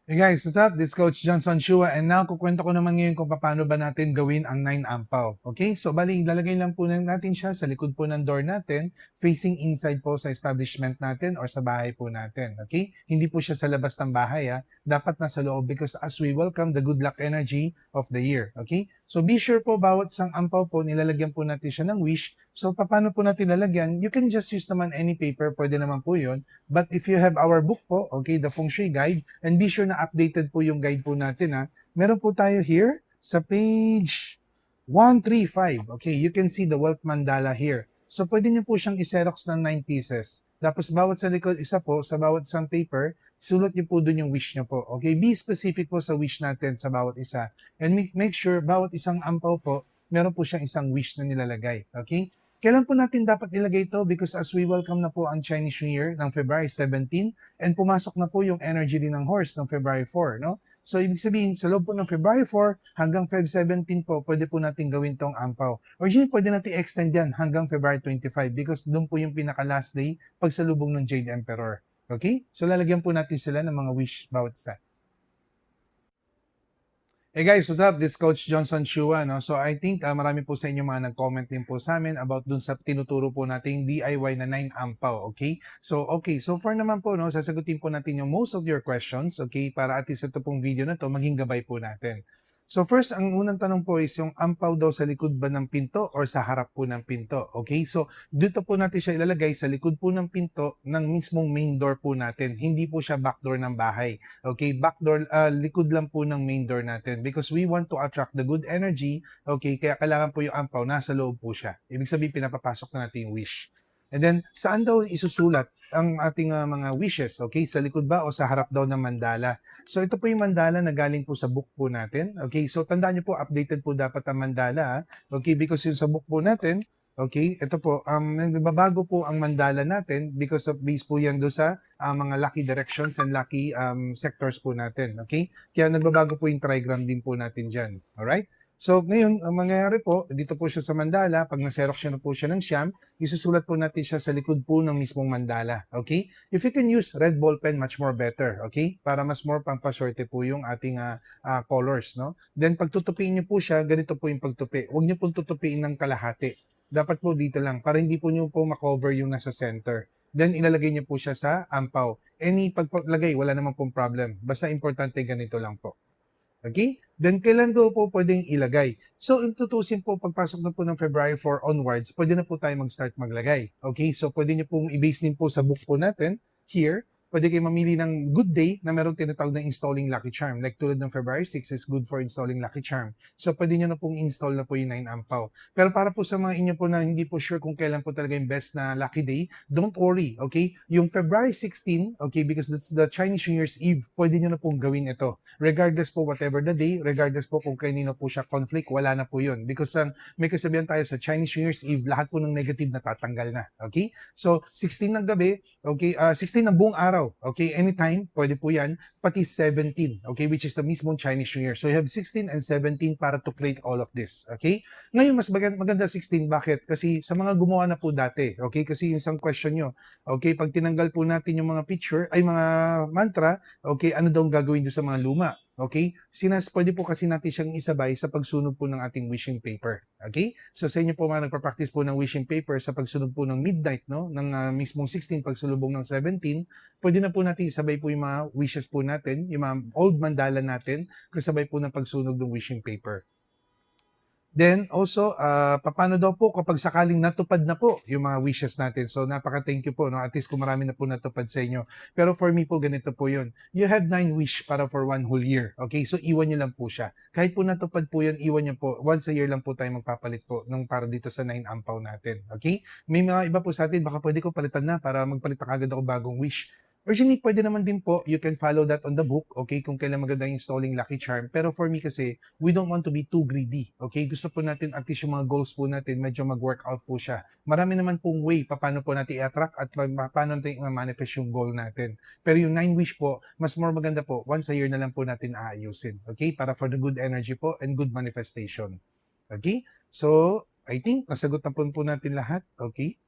Hey guys, what's up? This is Coach Johnson Shua and now kukwento ko naman ngayon kung paano ba natin gawin ang 9 ampaw. Okay? So bali, ilalagay lang po natin siya sa likod po ng door natin, facing inside po sa establishment natin or sa bahay po natin. Okay? Hindi po siya sa labas ng bahay Dapat nasa loob because as we welcome the good luck energy of the year. Okay? So be sure po bawat isang ampaw po, nilalagyan po natin siya ng wish. So paano po natin lalagyan? You can just use naman any paper, pwede naman po yun. But if you have our book po, okay, the Feng Shui Guide, and be sure na updated po yung guide po natin Meron po tayo here sa page 135. Okay, you can see the wealth mandala here. So pwede niyo po siyang i-xerox ng 9 pieces. Tapos bawat sa likod, isa po, sa bawat isang paper, sulat niyo po dun yung wish niyo po. Okay, be specific po sa wish natin sa bawat isa. And make sure bawat isang ampaw po, meron po siyang isang wish na nilalagay. Okay? Kailan po natin dapat ilagay ito? Because as we welcome na po ang Chinese New Year ng February 17 and pumasok na po yung energy din ng horse ng February 4, no? So, ibig sabihin, sa loob po ng February 4 hanggang Feb 17 po, pwede po natin gawin tong ampaw. Originally, pwede natin extend yan hanggang February 25 because doon po yung pinaka-last day pagsalubong ng Jade Emperor. Okay? So, lalagyan po natin sila ng mga wish bawat isa. Hey guys, what's up? This is Coach Johnson Shua. No? So I think marami po sa inyo mga nag-comment din po sa amin about dun sa tinuturo po nating DIY na 9 ampaw. Okay? So far naman po, no, sasagutin po natin yung most of your questions. Okay? Para at least ito pong video na to, maging gabay po natin. So first, ang unang tanong po is yung ampaw daw sa likod ba ng pinto or sa harap po ng pinto. Okay? So dito po natin siya ilalagay sa likod po ng pinto ng mismong main door po natin. Hindi po siya back door ng bahay. Okay? Back door, likod lang po ng main door natin because we want to attract the good energy. Okay? Kaya kailangan po yung ampaw nasa loob po siya. Ibig sabihin pinapapasok na natin yung wish. And then, saan daw isusulat ang ating mga wishes? Okay, sa likod ba o sa harap daw ng mandala? So, ito po yung mandala na galing po sa book po natin. Okay, so tandaan niyo po, updated po dapat ang mandala. Okay, because yung sa book po natin, okay, ito po, nagbabago po ang mandala natin because of base po yan do sa mga lucky directions and lucky sectors po natin. Okay, kaya nagbabago po yung trigram din po natin dyan. Alright? So, ngayon, ang mangyayari po, dito po siya sa mandala, pag naserok siya na po siya ng siyam, isusulat po natin siya sa likod po ng mismong mandala. Okay? If you can use red ball pen, much more better. Okay? Para mas more pampaswerte po yung ating colors. No? Then, pag tutupiin niyo po siya, ganito po yung pagtupi. Huwag niyo pong tutupiin ng kalahati. Dapat po dito lang, para hindi po niyo po makover yung nasa center. Then, ilalagay niyo po siya sa ampaw. Any pagpalagay, wala naman pong problem. Basta importante ganito lang po. Okay? Then, kailan daw po pwedeng ilagay? So, tutusin po, pagpasok na po ng February 4 onwards, pwede na po tayo mag-start maglagay. Okay? So, pwede nyo pong i-base din po sa book po natin, here, pwede kayo mamili ng good day na meron tinatawag na installing Lucky Charm. Like tulad ng February 6 is good for installing Lucky Charm. So, pwede nyo na pong install na po yung 9 ampaw. Pero para po sa mga inyo po na hindi po sure kung kailan po talaga yung best na lucky day, don't worry, okay? Yung February 16, okay, because that's the Chinese New Year's Eve, pwede nyo na pong gawin ito. Regardless po whatever the day, regardless po kung kanino po siya conflict, wala na po yun. Because may kasabihan tayo sa Chinese New Year's Eve, lahat po ng negative natatanggal na. Okay? So, 16 ng gabi, okay, 16 ng buong araw, okay, anytime, pwede po yan, pati 17, okay, which is the mismong Chinese New Year. So, you have 16 and 17 para to create all of this, okay? Ngayon, mas maganda 16, bakit? Kasi sa mga gumawa na po dati, okay, kasi yung isang question nyo, okay, pag tinanggal po natin yung mga picture, ay mga mantra, okay, ano daw ang gagawin doon sa mga luma? Okay? Pwede po kasi natin siyang isabay sa pagsunog po ng ating wishing paper. Okay? So sa inyo po mga nagpa-practice po ng wishing paper sa pagsunog po ng midnight, no? Ng mismong 16 pagsulubong ng 17, pwede na po natin isabay po yung mga wishes po natin, yung mga old mandala natin, kasabay po ng pagsunog ng wishing paper. Then also, paano daw po kapag sakaling natupad na po yung mga wishes natin. So napaka-thank you po, no? At least kung marami na po natupad sa inyo. Pero for me po, ganito po yun. You have 9 wish para for 1 whole year. Okay? So iwan nyo lang po siya. Kahit po natupad po yun, iwan nyo po. Once a year lang po tayo magpapalit po nung para dito sa 9 ampaw natin. Okay? May mga iba po sa atin, baka pwede ko palitan na para magpalit na kagad ako bagong wish. Originally, pwede naman din po, you can follow that on the book, okay, kung kailan maganda installing Lucky Charm. Pero for me kasi, we don't want to be too greedy, okay? Gusto po natin, at least yung mga goals po natin, medyo mag-workout po siya. Marami naman pong way paano po natin i-attract at paano natin i-manifest yung goal natin. Pero yung 9 wish po, mas more maganda po, once a year na lang po natin aayusin, okay? Para for the good energy po and good manifestation. Okay? So, I think nasagot na po natin lahat, okay?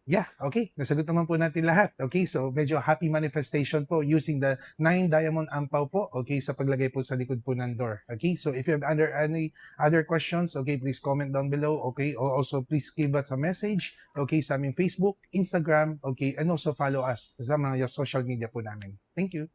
Yeah, okay. Nasagot naman po natin lahat. Okay, so medyo happy manifestation po using the 9 diamond ampaw po, okay, sa paglagay po sa likod po ng door. Okay, so if you have any other questions, okay, please comment down below, okay, or also please give us a message, okay, sa aming Facebook, Instagram, okay, and also follow us sa mga social media po namin. Thank you.